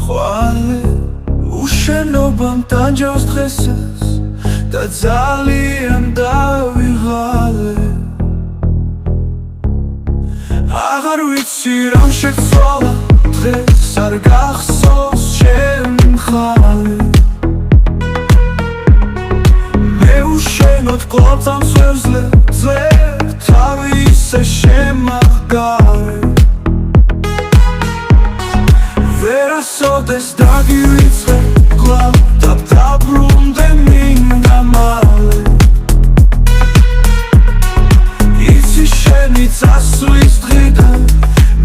ხვალი უშენობამ ტანჯავს დღესაც და ძალიან დავიღალე აღარ ვიცი რამ შეცვალა დღეს არ გახსოვს ჩემი მხარე მე უშენოდ კლავწამს ვერზე თავი ისე შემაღგარე ვერასოდეს დაგივიწყე კლავ და დაბრუნდე მინდა მალე იცი შენი წასვლის დღიდან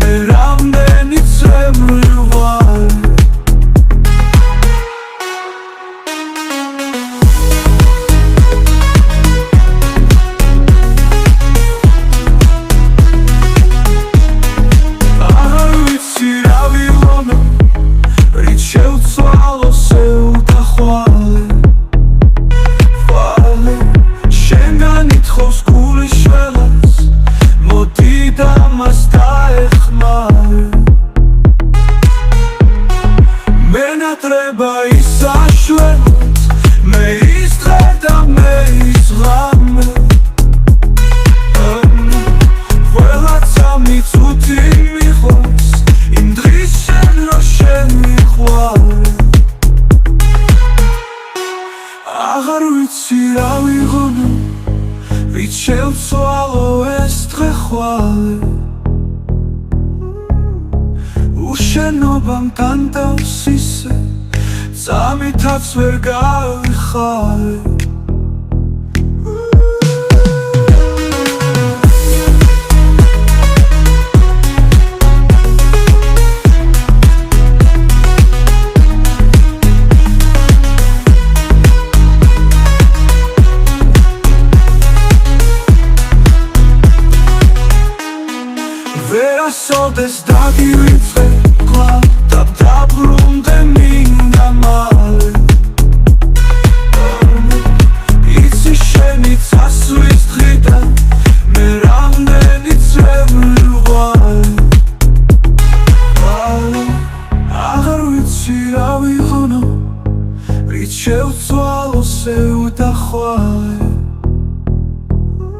მე რამდენი წემრი ვარ აღარ ვიცი რა ვიღონო რით შევცვალო სევდა ხვალი შენგან ითხოვს გული შველას მოდი და მას დაეხმარე მენატრება ისაშვენოთ მე ის დღე და მე ის ღამე ყველაც ამი წუთი მიხვავს იმ დღის შენ რო შენ მიხვარე აღარ ვიცი რა ვიღონო რით შევცვალო ეს დღე ხვალი უშენობამ ტანჯავს ისე წამითაც ვერ გავიხარე ვერასოდეს დაგივიწყე კლავ და დაბრუნდე მინდა მალე